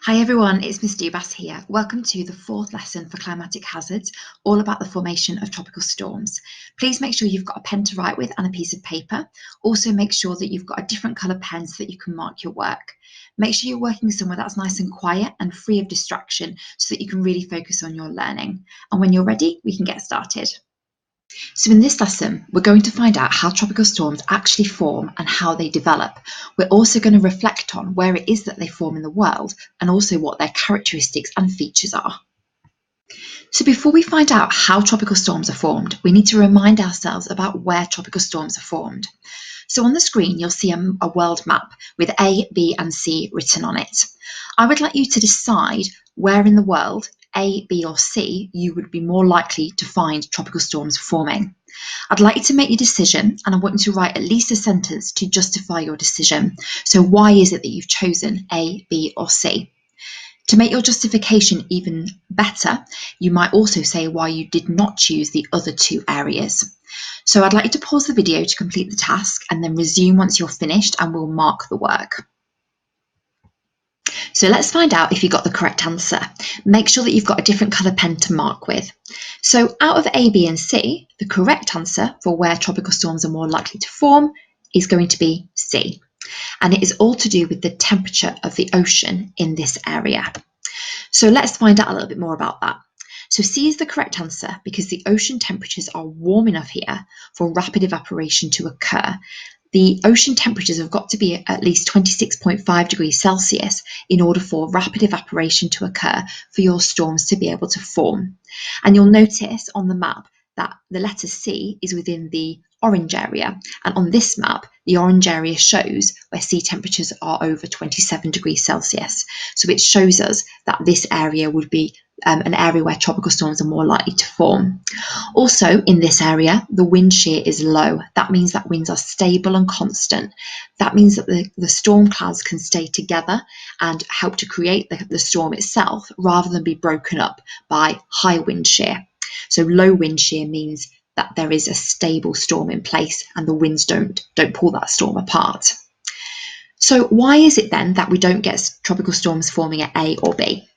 Hi everyone, it's Miss Dubas here. Welcome to the fourth lesson for climatic hazards, all about the formation of tropical storms. Please make sure you've got a pen to write with and a piece of paper. Also make sure that you've got a different colour pen so that you can mark your work. Make sure you're working somewhere that's nice and quiet and free of distraction so that you can really focus on your learning. And when you're ready, we can get started. So in this lesson, we're going to find out how tropical storms actually form and how they develop. We're also going to reflect on where it is that they form in the world and also what their characteristics and features are. So before we find out how tropical storms are formed, we need to remind ourselves about where tropical storms are formed. So on the screen, you'll see a world map with A, B and C written on it. I would like you to decide where in the world, A, B or C, you would be more likely to find tropical storms forming. I'd like you to make your decision and I want you to write at least a sentence to justify your decision. So why is it that you've chosen A, B or C? To make your justification even better, you might also say why you did not choose the other two areas. So I'd like you to pause the video to complete the task and then resume once you're finished and we'll mark the work. So let's find out if you got the correct answer. Make sure that you've got a different colour pen to mark with. So out of A, B and C, the correct answer for where tropical storms are more likely to form is going to be C. And it is all to do with the temperature of the ocean in this area. So let's find out a little bit more about that. So C is the correct answer because the ocean temperatures are warm enough here for rapid evaporation to occur. The ocean temperatures have got to be at least 26.5 degrees Celsius in order for rapid evaporation to occur for your storms to be able to form. And you'll notice on the map that the letter C is within the orange area, and on this map the orange area shows where sea temperatures are over 27 degrees Celsius. So it shows us that this area would be an area where tropical storms are more likely to form. Also in this area the wind shear is low. That means that winds are stable and constant. That means that the storm clouds can stay together and help to create the storm itself rather than be broken up by high wind shear. So low wind shear means that there is a stable storm in place and the winds don't pull that storm apart. So why is it then that we don't get tropical storms forming at A or B?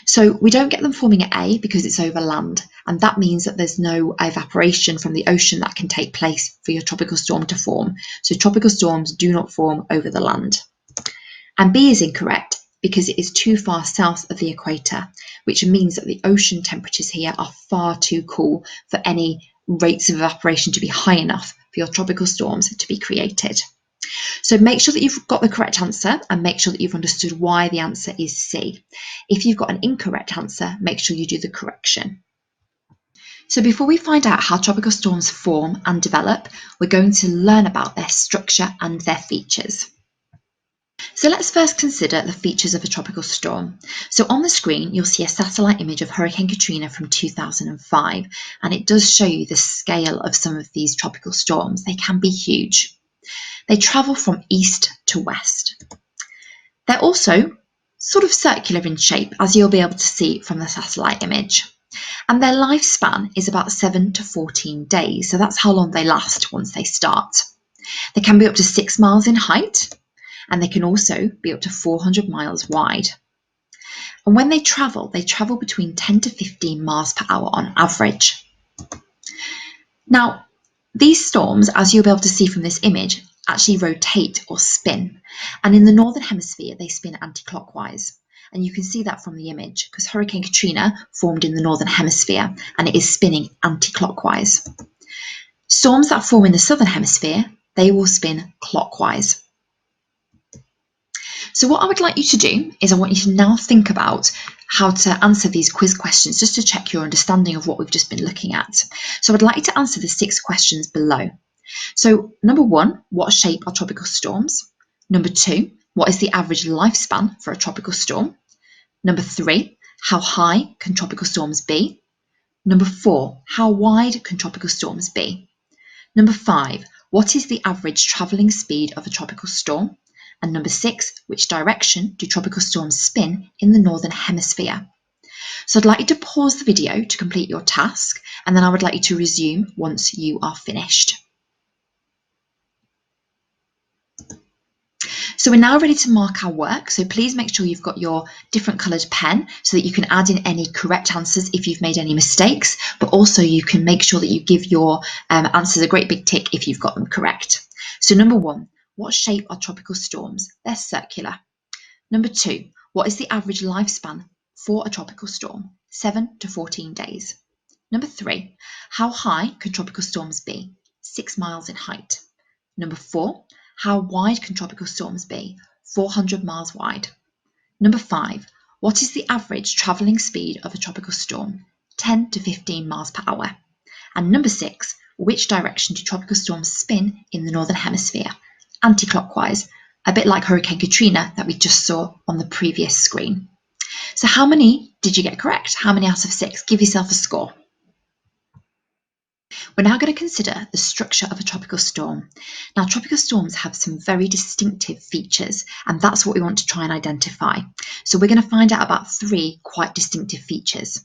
So we don't get them forming at A because it's over land, and that means that there's no evaporation from the ocean that can take place for your tropical storm to form. So tropical storms do not form over the land. And B is incorrect because it is too far south of the equator, which means that the ocean temperatures here are far too cool for any rates of evaporation to be high enough for your tropical storms to be created. So make sure that you've got the correct answer and make sure that you've understood why the answer is C. If you've got an incorrect answer, make sure you do the correction. So before we find out how tropical storms form and develop, we're going to learn about their structure and their features. So let's first consider the features of a tropical storm. So on the screen, you'll see a satellite image of Hurricane Katrina from 2005, and it does show you the scale of some of these tropical storms. They can be huge. They travel from east to west. They're also sort of circular in shape, as you'll be able to see from the satellite image. And their lifespan is about 7 to 14 days, so that's how long they last once they start. They can be up to 6 miles in height, and they can also be up to 400 miles wide. And when they travel between 10 to 15 miles per hour on average. Now, these storms, as you'll be able to see from this image, actually rotate or spin. And in the northern hemisphere, they spin anti-clockwise. And you can see that from the image because Hurricane Katrina formed in the northern hemisphere and it is spinning anti-clockwise. Storms that form in the southern hemisphere, they will spin clockwise. So what I would like you to do is I want you to now think about how to answer these quiz questions just to check your understanding of what we've just been looking at. So I'd like you to answer the 6 questions below. So number 1, what shape are tropical storms? Number 2, what is the average lifespan for a tropical storm? Number 3, how high can tropical storms be? Number 4, how wide can tropical storms be? Number 5, what is the average travelling speed of a tropical storm? And number 6, which direction do tropical storms spin in the northern hemisphere? So I'd like you to pause the video to complete your task, and then I would like you to resume once you are finished. So we're now ready to mark our work. So please make sure you've got your different coloured pen so that you can add in any correct answers if you've made any mistakes, but also you can make sure that you give your answers a great big tick if you've got them correct. So number 1, what shape are tropical storms? They're circular. Number 2, what is the average lifespan for a tropical storm? 7 to 14 days. Number 3, how high can tropical storms be? 6 miles in height. Number 4, how wide can tropical storms be? 400 miles wide. Number 5, what is the average travelling speed of a tropical storm? 10 to 15 miles per hour. And number 6, which direction do tropical storms spin in the northern hemisphere? Anti-clockwise, a bit like Hurricane Katrina that we just saw on the previous screen. So how many did you get correct? How many out of 6? Give yourself a score. We're now going to consider the structure of a tropical storm. Now, tropical storms have some very distinctive features, and that's what we want to try and identify. So we're going to find out about 3 quite distinctive features.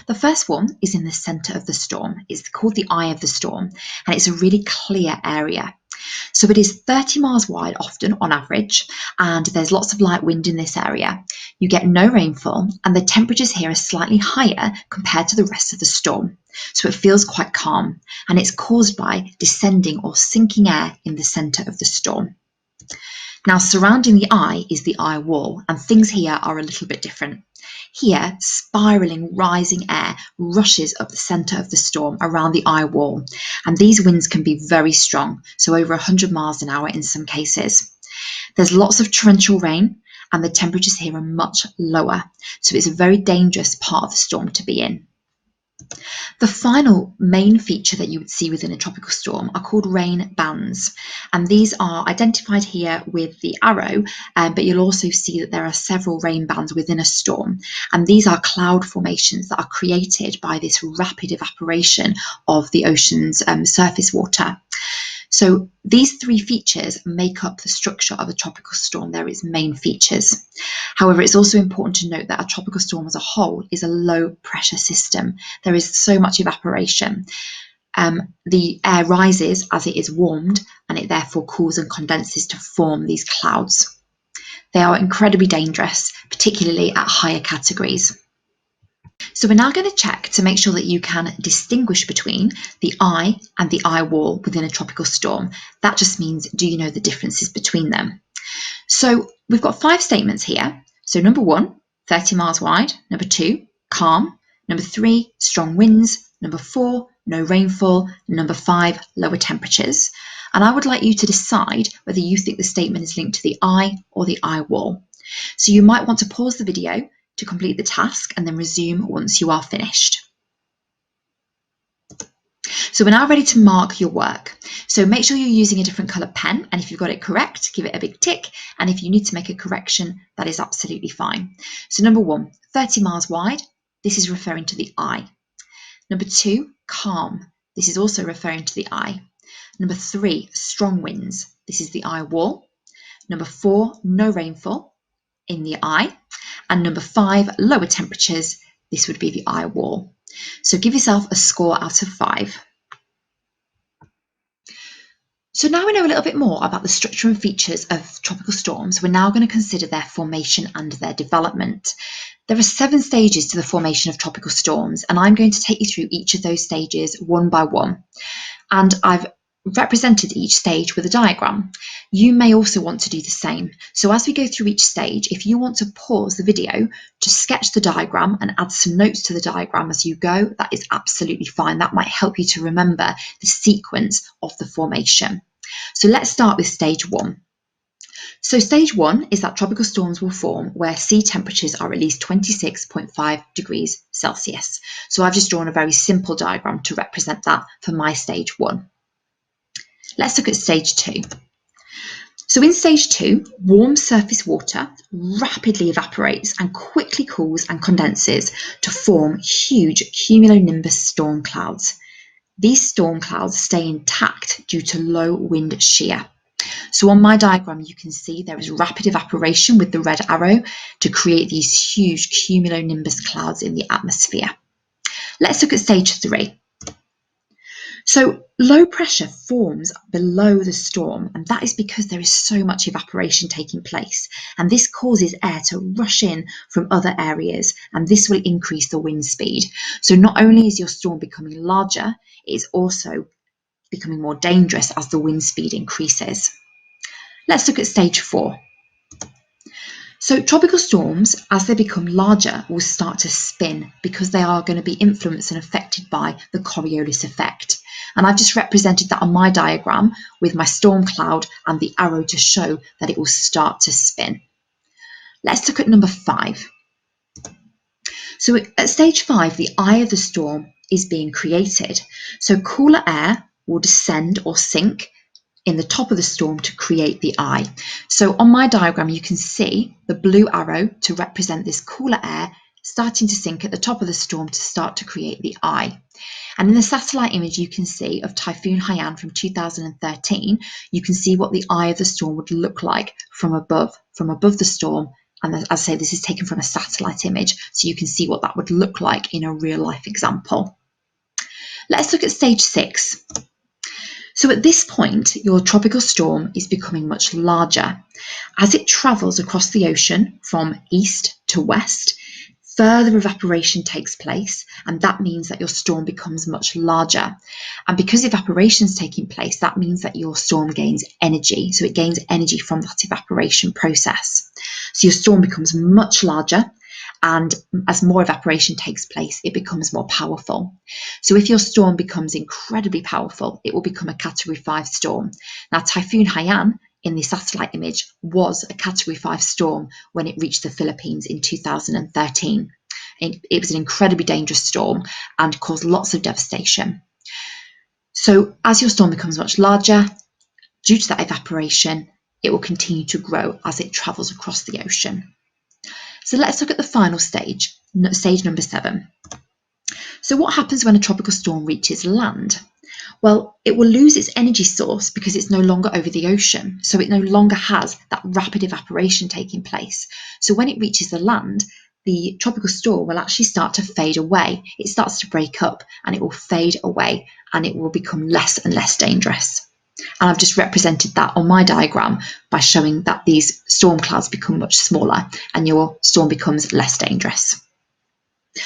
The first one is in the centre of the storm. It's called the eye of the storm, and it's a really clear area. So it is 30 miles wide often on average, and there's lots of light wind in this area. You get no rainfall, and the temperatures here are slightly higher compared to the rest of the storm. So it feels quite calm, and it's caused by descending or sinking air in the centre of the storm. Now, surrounding the eye is the eye wall, and things here are a little bit different. Here, spiralling, rising air rushes up the centre of the storm around the eye wall, and these winds can be very strong, so over 100 miles an hour in some cases. There's lots of torrential rain, and the temperatures here are much lower, so it's a very dangerous part of the storm to be in. The final main feature that you would see within a tropical storm are called rain bands, and these are identified here with the arrow, but you'll also see that there are several rain bands within a storm, and these are cloud formations that are created by this rapid evaporation of the ocean's surface water. So these 3 features make up the structure of a tropical storm. They're its main features. However, it's also important to note that a tropical storm as a whole is a low pressure system. There is so much evaporation. The air rises as it is warmed, and it therefore cools and condenses to form these clouds. They are incredibly dangerous, particularly at higher categories. So we're now going to check to make sure that you can distinguish between the eye and the eye wall within a tropical storm. That just means, do you know the differences between them? So we've got 5 statements here. So number 1, 30 miles wide. Number 2, calm. Number 3, strong winds. Number 4, no rainfall. Number 5, lower temperatures. And I would like you to decide whether you think the statement is linked to the eye or the eye wall. So you might want to pause the video to complete the task and then resume once you are finished. So we're now ready to mark your work. So make sure you're using a different colour pen, and if you've got it correct, give it a big tick, and if you need to make a correction, that is absolutely fine. So number 1, 30 miles wide, this is referring to the eye. Number 2, calm, this is also referring to the eye. Number 3, strong winds, this is the eye wall. Number 4, no rainfall, in the eye. And number 5, lower temperatures, this would be the eye wall. So give yourself a score out of 5. So now we know a little bit more about the structure and features of tropical storms. We're now going to consider their formation and their development. There are 7 stages to the formation of tropical storms, and I'm going to take you through each of those stages one by one. And I've represented each stage with a diagram. You may also want to do the same. So as we go through each stage, if you want to pause the video to sketch the diagram and add some notes to the diagram as you go, that is absolutely fine. That might help you to remember the sequence of the formation. So let's start with stage 1. So stage 1 is that tropical storms will form where sea temperatures are at least 26.5 degrees Celsius. So I've just drawn a very simple diagram to represent that for my stage 1. Let's look at stage 2. So in stage 2, warm surface water rapidly evaporates and quickly cools and condenses to form huge cumulonimbus storm clouds. These storm clouds stay intact due to low wind shear. So on my diagram, you can see there is rapid evaporation with the red arrow to create these huge cumulonimbus clouds in the atmosphere. Let's look at stage 3. So low pressure forms below the storm, and that is because there is so much evaporation taking place, and this causes air to rush in from other areas, and this will increase the wind speed. So not only is your storm becoming larger, it is also becoming more dangerous as the wind speed increases. Let's look at stage 4. So tropical storms, as they become larger, will start to spin because they are going to be influenced and affected by the Coriolis effect. And I've just represented that on my diagram with my storm cloud and the arrow to show that it will start to spin. Let's look at number 5. So at stage 5, the eye of the storm is being created. So cooler air will descend or sink in the top of the storm to create the eye. So on my diagram, you can see the blue arrow to represent this cooler air starting to sink at the top of the storm to start to create the eye. And in the satellite image you can see of Typhoon Haiyan from 2013, you can see what the eye of the storm would look like from above the storm. And as I say, this is taken from a satellite image, so you can see what that would look like in a real life example. Let's look at stage 6. So at this point, your tropical storm is becoming much larger. As it travels across the ocean from east to west, further evaporation takes place, and that means that your storm becomes much larger. And because evaporation is taking place, that means that your storm gains energy. So it gains energy from that evaporation process. So your storm becomes much larger, and as more evaporation takes place, it becomes more powerful. So if your storm becomes incredibly powerful, it will become a Category 5 storm. Now, Typhoon Haiyan in the satellite image was a Category 5 storm when it reached the Philippines in 2013. It was an incredibly dangerous storm and caused lots of devastation. So as your storm becomes much larger, due to that evaporation, it will continue to grow as it travels across the ocean. So let's look at the final stage, stage number 7. So what happens when a tropical storm reaches land? Well, it will lose its energy source because it's no longer over the ocean, so it no longer has that rapid evaporation taking place. So when it reaches the land, the tropical storm will actually start to fade away. It starts to break up and it will fade away and it will become less and less dangerous. And I've just represented that on my diagram by showing that these storm clouds become much smaller and your storm becomes less dangerous.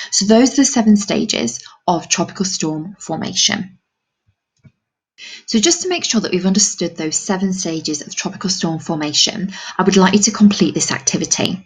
So those are the 7 stages of tropical storm formation. So just to make sure that we've understood those 7 stages of tropical storm formation, I would like you to complete this activity.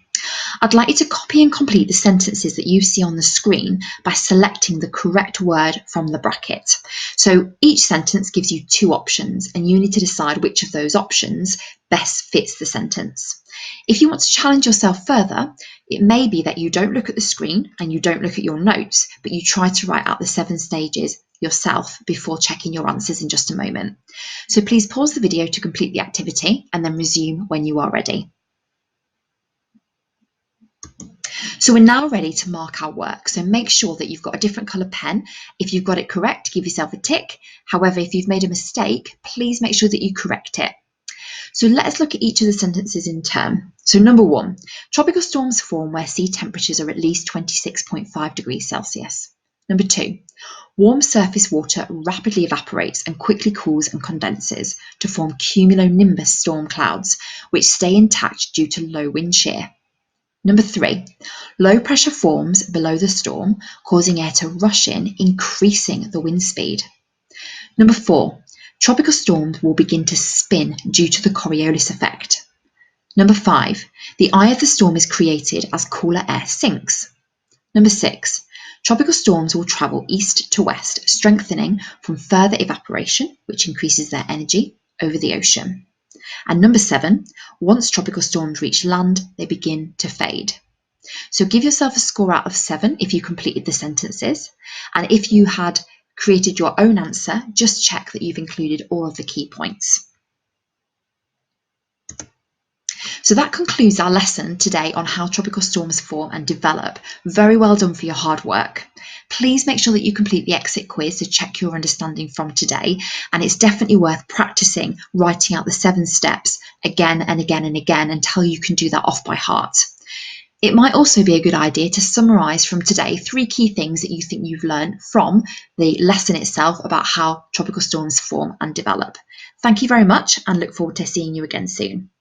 I'd like you to copy and complete the sentences that you see on the screen by selecting the correct word from the bracket. So each sentence gives you 2 options and you need to decide which of those options best fits the sentence. If you want to challenge yourself further, it may be that you don't look at the screen and you don't look at your notes, but you try to write out the 7 stages yourself before checking your answers in just a moment. So please pause the video to complete the activity and then resume when you are ready. So we're now ready to mark our work. So make sure that you've got a different colour pen. If you've got it correct, give yourself a tick. However, if you've made a mistake, please make sure that you correct it. So let's look at each of the sentences in turn. So number 1, tropical storms form where sea temperatures are at least 26.5 degrees Celsius. Number 2, warm surface water rapidly evaporates and quickly cools and condenses to form cumulonimbus storm clouds, which stay intact due to low wind shear. Number 3, low pressure forms below the storm, causing air to rush in, increasing the wind speed. Number 4, tropical storms will begin to spin due to the Coriolis effect. Number 5, the eye of the storm is created as cooler air sinks. Number 6, tropical storms will travel east to west, strengthening from further evaporation, which increases their energy, over the ocean. And number 7, once tropical storms reach land, they begin to fade. So give yourself a score out of 7 if you completed the sentences. And if you had created your own answer, just check that you've included all of the key points. So that concludes our lesson today on how tropical storms form and develop. Very well done for your hard work. Please make sure that you complete the exit quiz to check your understanding from today, and it's definitely worth practicing writing out the 7 steps again and again and again until you can do that off by heart. It might also be a good idea to summarise from today 3 key things that you think you've learned from the lesson itself about how tropical storms form and develop. Thank you very much and look forward to seeing you again soon.